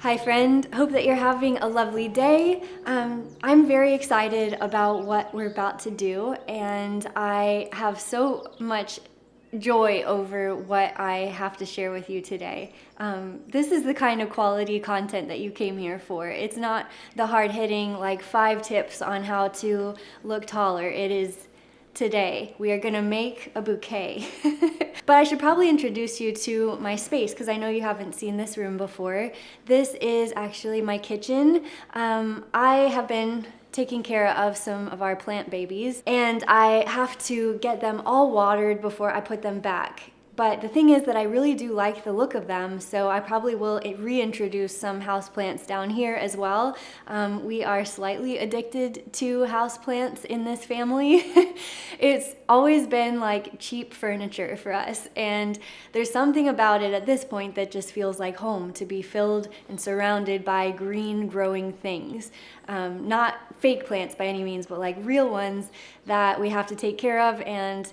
Hi friend, hope that you're having a lovely day. I'm very excited about what we're about to do, and I have so much joy over what I have to share with you today. This is the kind of quality content that you came here for. It's not the hard-hitting like 5 tips on how to look taller. It is today we are gonna make a bouquet. But I should probably introduce you to my space because I know you haven't seen this room before. This is actually my kitchen. I have been taking care of some of our plant babies, and I have to get them all watered before I put them back. But the thing is that I really do like the look of them, so I probably will reintroduce some houseplants down here as well. We are slightly addicted to houseplants in this family. It's always been like cheap furniture for us, and there's something about it at this point that just feels like home, to be filled and surrounded by green growing things. Not fake plants by any means, but like real ones that we have to take care of. And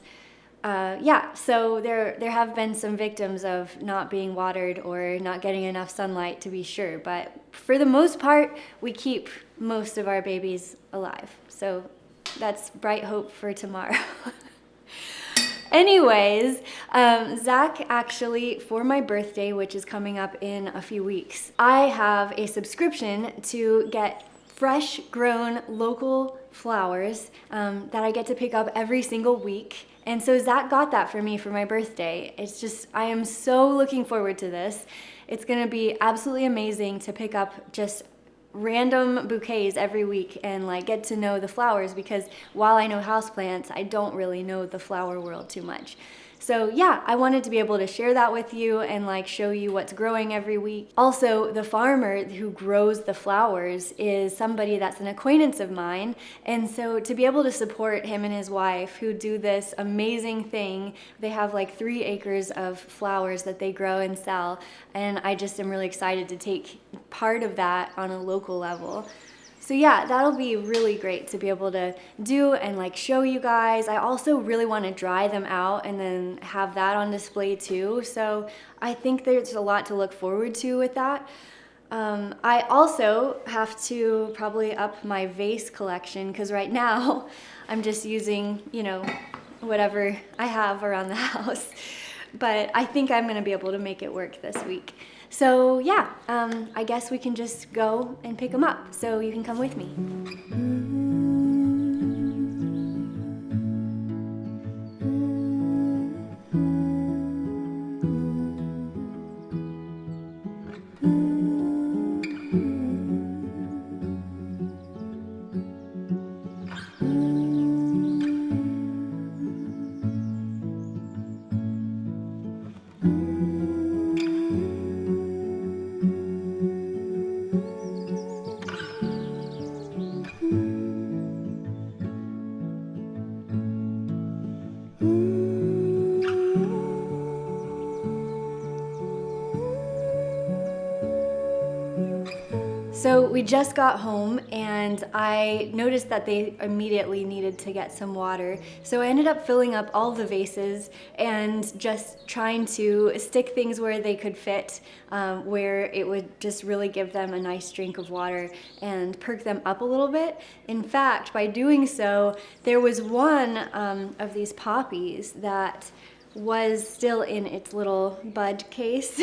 so there have been some victims of not being watered or not getting enough sunlight, to be sure, but for the most part we keep most of our babies alive, so that's bright hope for tomorrow. Anyways, Zach actually, for my birthday, which is coming up in a few weeks, I have a subscription to get fresh grown local flowers that I get to pick up every single week. And so Zach got that for me for my birthday. It's just, I am so looking forward to this. It's gonna be absolutely amazing to pick up just random bouquets every week and like get to know the flowers, because while I know houseplants, I don't really know the flower world too much. So yeah, I wanted to be able to share that with you and like show you what's growing every week. Also, the farmer who grows the flowers is somebody that's an acquaintance of mine. And so to be able to support him and his wife who do this amazing thing, they have like 3 acres of flowers that they grow and sell. And I just am really excited to take part of that on a local level. So yeah, that'll be really great to be able to do and like show you guys. I also really want to dry them out and then have that on display too. So I think there's a lot to look forward to with that. I also have to probably up my vase collection because right now I'm just using, whatever I have around the house. But I think I'm gonna be able to make it work this week. So yeah, I guess we can just go and pick them up. So you can come with me. So we just got home and I noticed that they immediately needed to get some water. So I ended up filling up all the vases and just trying to stick things where they could fit, where it would just really give them a nice drink of water and perk them up a little bit. In fact, by doing so, there was one of these poppies that was still in its little bud case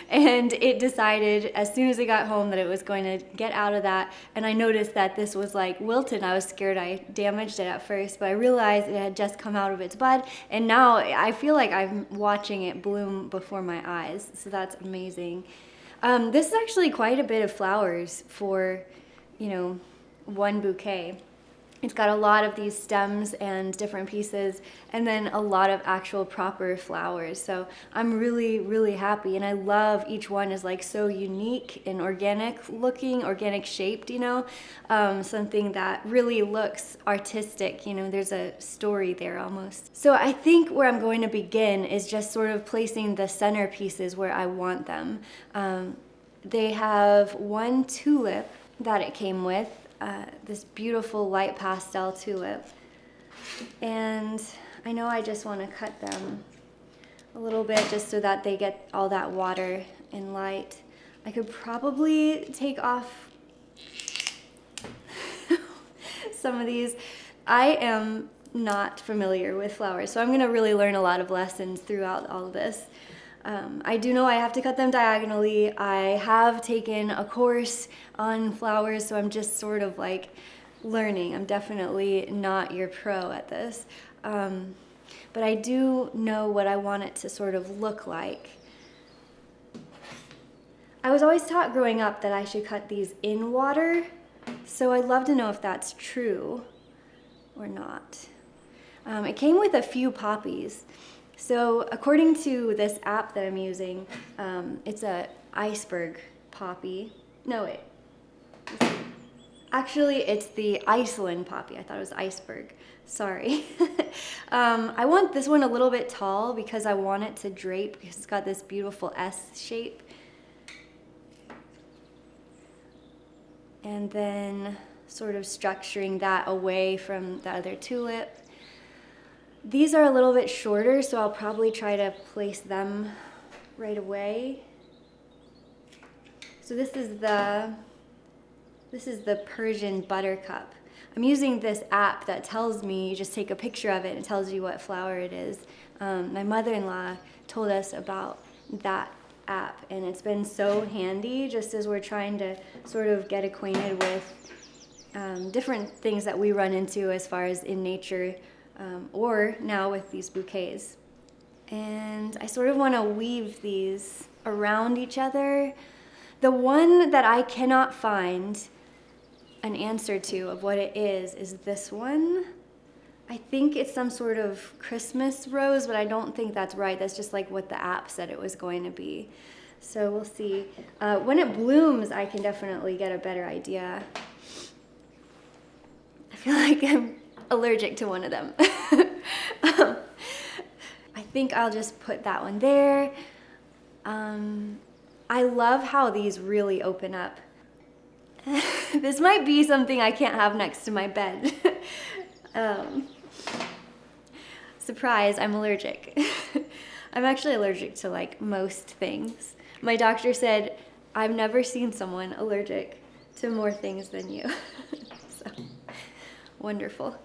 and it decided as soon as it got home that it was going to get out of that. And I noticed that this was like wilted. I was scared I damaged it at first, but I realized it had just come out of its bud, and now I feel like I'm watching it bloom before my eyes, so that's amazing. This is actually quite a bit of flowers for one bouquet. It's got a lot of these stems and different pieces, and then a lot of actual proper flowers. So I'm really, really happy, and I love each one is like so unique and organic looking, organic shaped, something that really looks artistic. There's a story there almost. So I think where I'm going to begin is just sort of placing the centerpieces where I want them. They have one tulip that it came with. This beautiful light pastel tulip, and I know I just want to cut them a little bit just so that they get all that water and light. I could probably take off some of these. I am not familiar with flowers, so I'm gonna really learn a lot of lessons throughout all of this. I do know I have to cut them diagonally. I have taken a course on flowers, so I'm just sort of like learning. I'm definitely not your pro at this. But I do know what I want it to sort of look like. I was always taught growing up that I should cut these in water, so I'd love to know if that's true or not. It came with a few poppies. So according to this app that I'm using, it's a iceberg poppy. No, wait. Actually, it's the Iceland poppy. I thought it was iceberg. Sorry. I want this one a little bit tall because I want it to drape because it's got this beautiful S shape. And then sort of structuring that away from the other tulip. These are a little bit shorter, so I'll probably try to place them right away. So this is the Persian buttercup. I'm using this app that tells me, you just take a picture of it and it tells you what flower it is. My mother-in-law told us about that app, and it's been so handy just as we're trying to sort of get acquainted with different things that we run into as far as in nature, or now with these bouquets. And I sort of want to weave these around each other. The one that I cannot find an answer to of what it is this one. I think it's some sort of Christmas rose, but I don't think that's right. That's just like what the app said it was going to be. So we'll see. When it blooms, I can definitely get a better idea. I feel like I'm allergic to one of them. I think I'll just put that one there. I love how these really open up. This might be something I can't have next to my bed. Surprise, I'm allergic. I'm actually allergic to like most things. My doctor said, I've never seen someone allergic to more things than you. So, wonderful.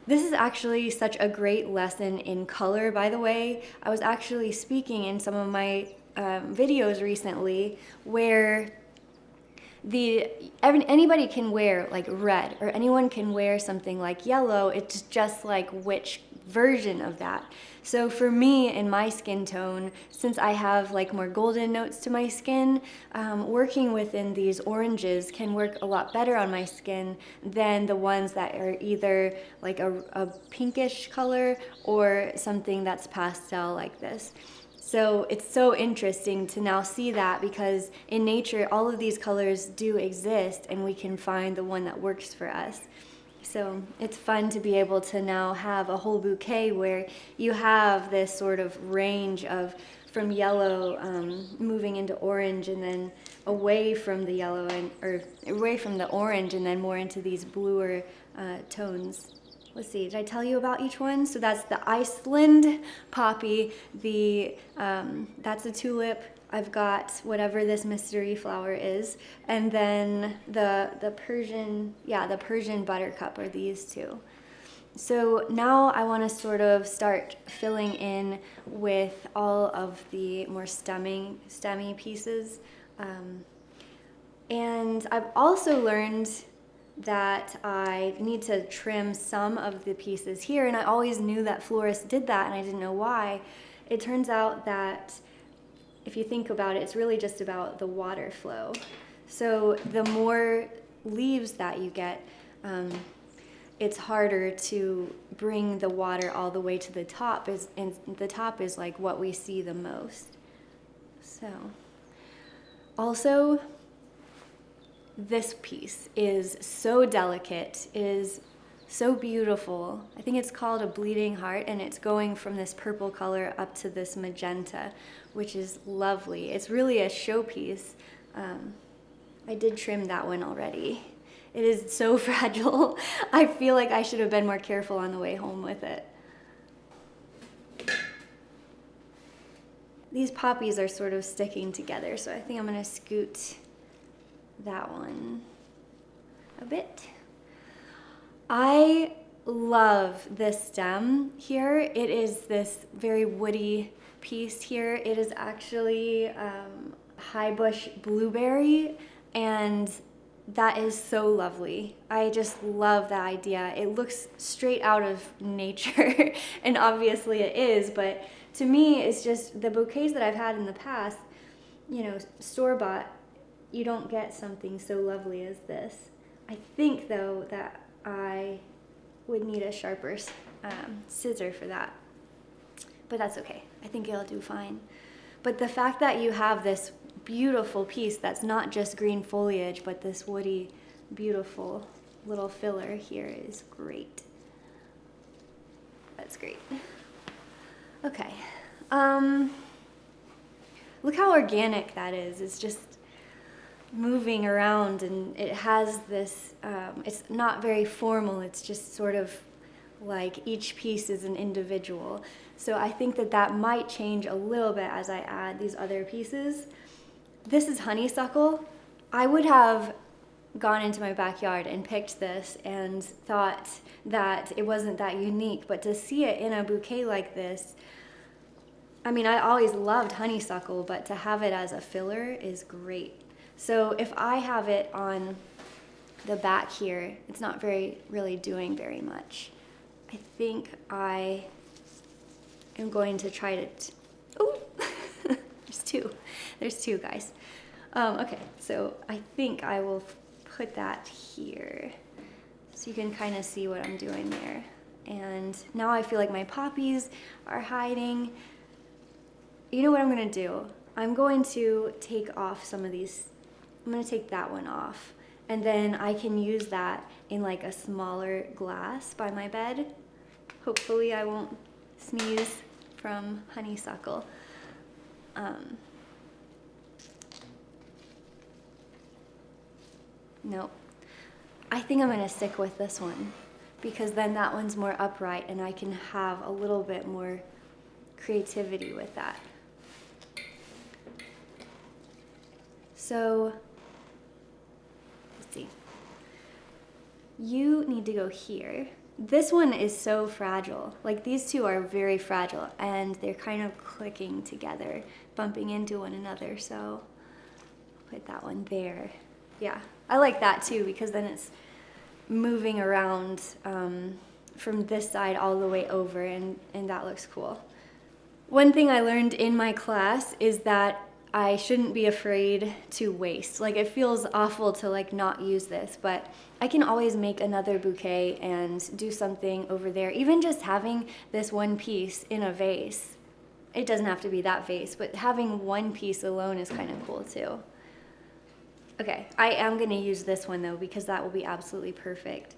This is actually such a great lesson in color, by the way. I was actually speaking in some of my videos recently where anybody can wear like red, or anyone can wear something like yellow. It's just like which version of that. So for me, in my skin tone, since I have like more golden notes to my skin, working within these oranges can work a lot better on my skin than the ones that are either like a pinkish color or something that's pastel like this. So it's so interesting to now see that, because in nature, all of these colors do exist and we can find the one that works for us. So it's fun to be able to now have a whole bouquet where you have this sort of range of from yellow moving into orange, and then away from the yellow or away from the orange, and then more into these bluer tones. Let's see, did I tell you about each one? So that's the Iceland poppy, that's a tulip. I've got whatever this mystery flower is, and then the Persian buttercup are these two. So now I want to sort of start filling in with all of the more stemmy pieces. And I've also learned that I need to trim some of the pieces here, and I always knew that florists did that, and I didn't know why. It turns out that if you think about it, it's really just about the water flow. So the more leaves that you get, it's harder to bring the water all the way to the top, and the top is like what we see the most. So also, this piece is so delicate, is so beautiful. I think it's called a bleeding heart, and it's going from this purple color up to this magenta, which is lovely. It's really a showpiece. I did trim that one already. It is so fragile. I feel like I should have been more careful on the way home with it. these poppies are sort of sticking together, so I think I'm gonna scoot that one a bit. I love this stem here. It is this very woody piece here. It is actually high bush blueberry, and that is so lovely. I just love that idea. It looks straight out of nature, and obviously it is, but to me, it's just the bouquets that I've had in the past, you know, store-bought, you don't get something so lovely as this. I think, though, that I would need a sharper scissor for that, but that's okay. I think it'll do fine. But the fact that you have this beautiful piece that's not just green foliage, but this woody, beautiful little filler here is great. That's great. Okay. Look how organic that is. It's just moving around, and it has this, it's not very formal. It's just sort of like each piece is an individual. So I think that that might change a little bit as I add these other pieces. This is honeysuckle. I would have gone into my backyard and picked this and thought that it wasn't that unique, but to see it in a bouquet like this, I mean, I always loved honeysuckle, but to have it as a filler is great. So if I have it on the back here, it's not really doing very much. I think I am going to try to, oh, there's two guys. Okay, so I think I will put that here so you can kind of see what I'm doing there. And now I feel like my poppies are hiding. You know what I'm gonna do? I'm going to take off some of these. I'm gonna take that one off, and then I can use that in like a smaller glass by my bed. Hopefully I won't sneeze from honeysuckle. Nope. I think I'm gonna stick with this one because then that one's more upright and I can have a little bit more creativity with that. So, let's see. You need to go here. This one is so fragile. Like these two are very fragile and they're kind of clicking together, bumping into one another. So, I'll put that one there. Yeah, I like that too because then it's moving around from this side all the way over, and that looks cool. One thing I learned in my class is that I shouldn't be afraid to waste. Like it feels awful to like not use this, but I can always make another bouquet and do something over there. Even just having this one piece in a vase. It doesn't have to be that vase, but having one piece alone is kind of cool too. Okay, I am gonna use this one though because that will be absolutely perfect.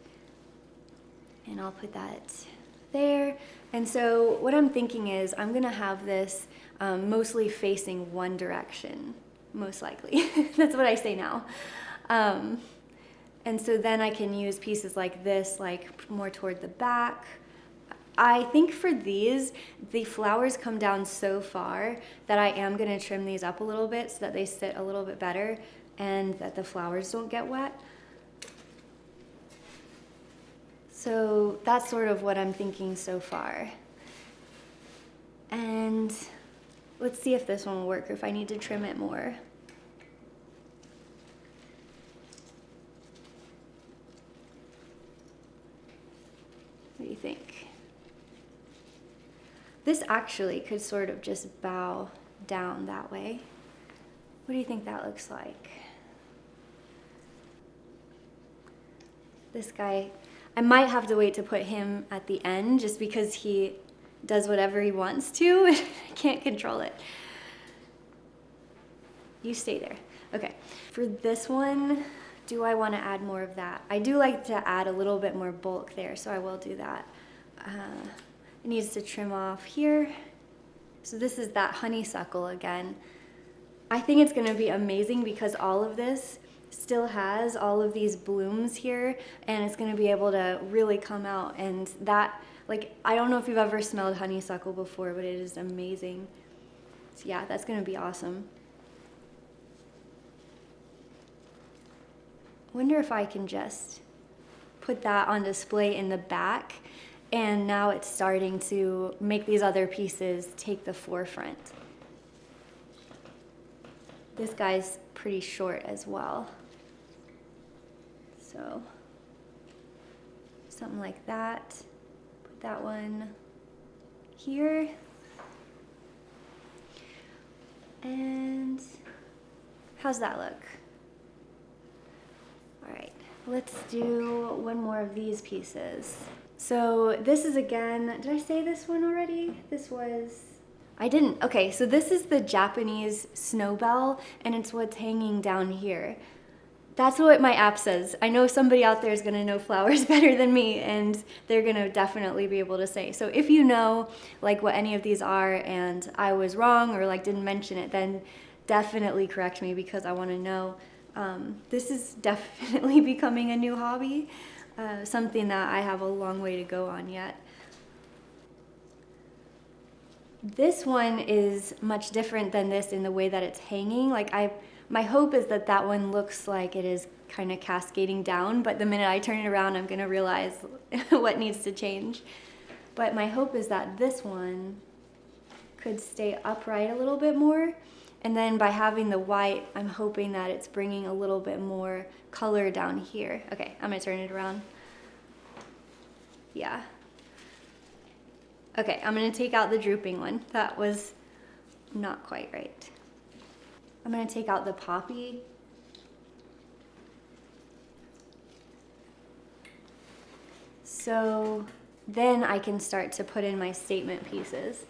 And I'll put that there. And so what I'm thinking is I'm gonna have this mostly facing one direction, most likely. That's what I say now. And so then I can use pieces like this, like more toward the back. I think for these, the flowers come down so far that I am gonna trim these up a little bit so that they sit a little bit better and that the flowers don't get wet. So that's sort of what I'm thinking so far. And let's see if this one will work or if I need to trim it more. What do you think? This actually could sort of just bow down that way. What do you think that looks like? This guy, I might have to wait to put him at the end just because he does whatever he wants to. I can't control it. You stay there. Okay, for this one, do I want to add more of that? I do like to add a little bit more bulk there, so I will do that. It needs to trim off here. So this is that honeysuckle again. I think it's gonna be amazing because all of this still has all of these blooms here and it's gonna be able to really come out, and that, like, I don't know if you've ever smelled honeysuckle before, but it is amazing. So yeah, that's gonna be awesome. Wonder if I can just put that on display in the back, and now it's starting to make these other pieces take the forefront. This guy's pretty short as well. So something like that. Put that one here. And how's that look? All right, let's do one more of these pieces. So this is again, did I say this one already? I didn't. Okay, so this is the Japanese snow bell, and it's what's hanging down here. That's what my app says. I know somebody out there is gonna know flowers better than me, and they're gonna definitely be able to say. So if you know like what any of these are and I was wrong or like didn't mention it, then definitely correct me because I wanna know. This is definitely becoming a new hobby, something that I have a long way to go on yet. This one is much different than this in the way that it's hanging. My hope is that that one looks like it is kind of cascading down, but the minute I turn it around, I'm gonna realize what needs to change. But my hope is that this one could stay upright a little bit more. And then by having the white, I'm hoping that it's bringing a little bit more color down here. Okay, I'm gonna turn it around. Yeah. Okay, I'm gonna take out the drooping one. That was not quite right. I'm gonna take out the poppy. So then I can start to put in my statement pieces.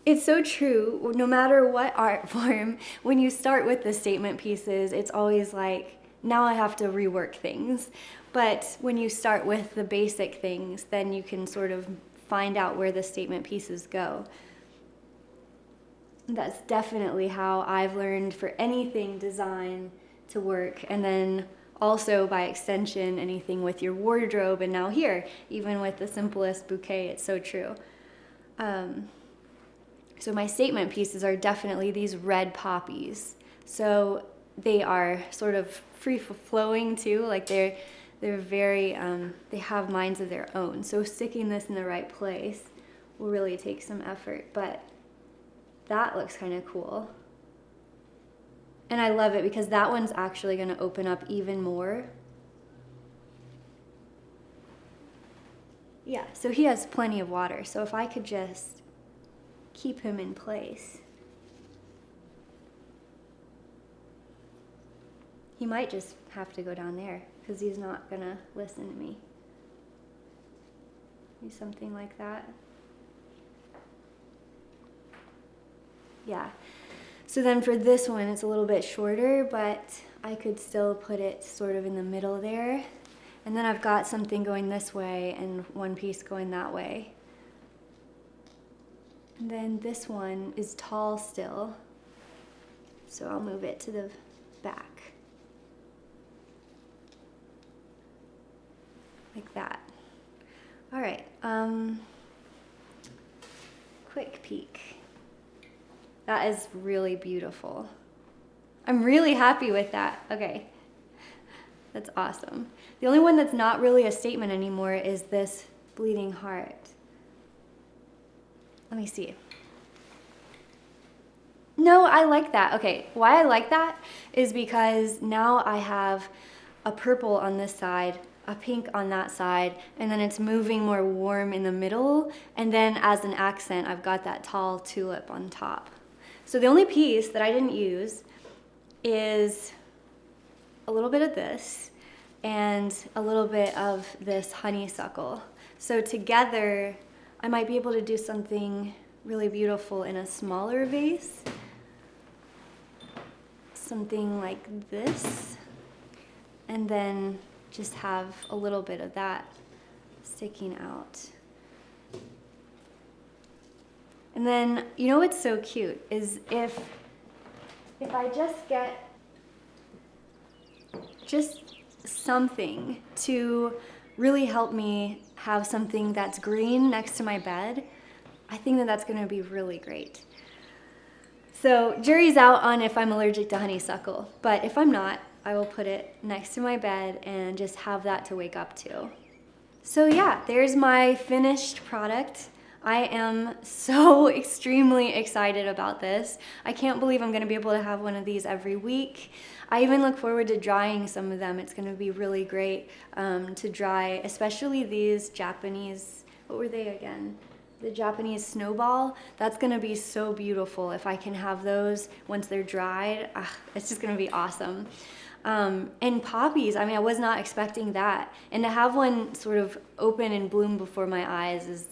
It's so true, no matter what art form, when you start with the statement pieces, it's always like, now I have to rework things. But when you start with the basic things, then you can sort of find out where the statement pieces go. That's definitely how I've learned for anything design to work, and then also by extension anything with your wardrobe, and now here, even with the simplest bouquet, it's so true. So my statement pieces are definitely these red poppies. So they are sort of free flowing too, like they're very, they have minds of their own. So sticking this in the right place will really take some effort, but that looks kind of cool. And I love it because that one's actually going to open up even more. Yeah, so he has plenty of water. So if I could just keep him in place. He might just have to go down there because he's not going to listen to me. Do something like that. Yeah. So then for this one, it's a little bit shorter, but I could still put it sort of in the middle there. And then I've got something going this way and one piece going that way. And then this one is tall still, so I'll move it to the back. Like that. All right, quick peek. That is really beautiful. I'm really happy with that. Okay, that's awesome. The only one that's not really a statement anymore is this bleeding heart. Let me see. No, I like that. Okay, why I like that is because now I have a purple on this side, a pink on that side, and then it's moving more warm in the middle, and then as an accent, I've got that tall tulip on top. So the only piece that I didn't use is a little bit of this and a little bit of this honeysuckle. So together, I might be able to do something really beautiful in a smaller vase. Something like this. And then just have a little bit of that sticking out. And then, you know what's so cute is if I just get just something to really help me have something that's green next to my bed, I think that that's gonna be really great. So jury's out on if I'm allergic to honeysuckle, but if I'm not, I will put it next to my bed and just have that to wake up to. So yeah, there's my finished product. I am so extremely excited about this. I can't believe I'm gonna be able to have one of these every week. I even look forward to drying some of them. It's gonna be really great to dry, especially these Japanese, what were they again? The Japanese snowball. That's gonna be so beautiful if I can have those once they're dried. It's just gonna be awesome. And poppies, I mean, I was not expecting that. And to have one sort of open and bloom before my eyes is,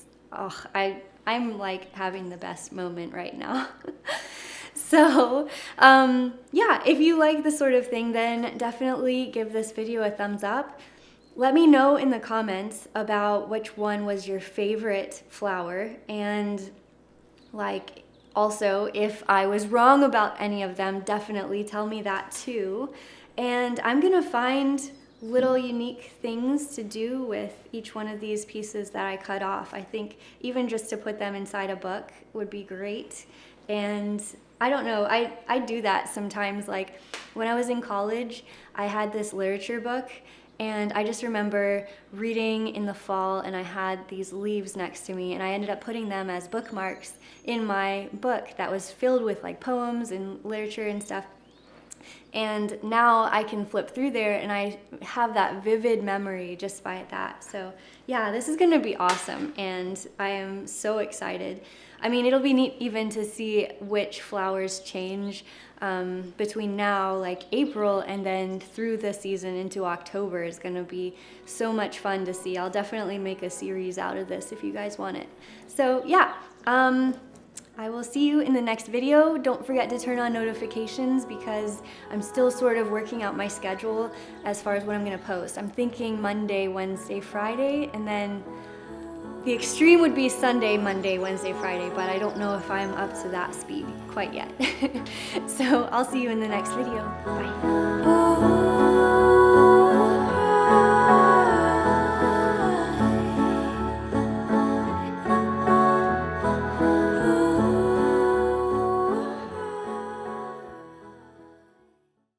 I'm like having the best moment right now. So, yeah, if you like this sort of thing, then definitely give this video a thumbs up. Let me know in the comments about which one was your favorite flower, and like also if I was wrong about any of them, definitely tell me that too. And I'm gonna find little unique things to do with each one of these pieces that I cut off. I think even just to put them inside a book would be great. And I don't know, I do that sometimes. Like when I was in college, I had this literature book, and I just remember reading in the fall, and I had these leaves next to me, and I ended up putting them as bookmarks in my book that was filled with like poems and literature and stuff. And now I can flip through there and I have that vivid memory just by that. So yeah, this is gonna be awesome, and I am so excited. I mean, it'll be neat even to see which flowers change between now, like April, and then through the season into October is gonna be so much fun to see. I'll definitely make a series out of this if you guys want it. So yeah, I will see you in the next video. Don't forget to turn on notifications because I'm still sort of working out my schedule as far as what I'm gonna post. I'm thinking Monday, Wednesday, Friday, and then the extreme would be Sunday, Monday, Wednesday, Friday, but I don't know if I'm up to that speed quite yet. So I'll see you in the next video. Bye.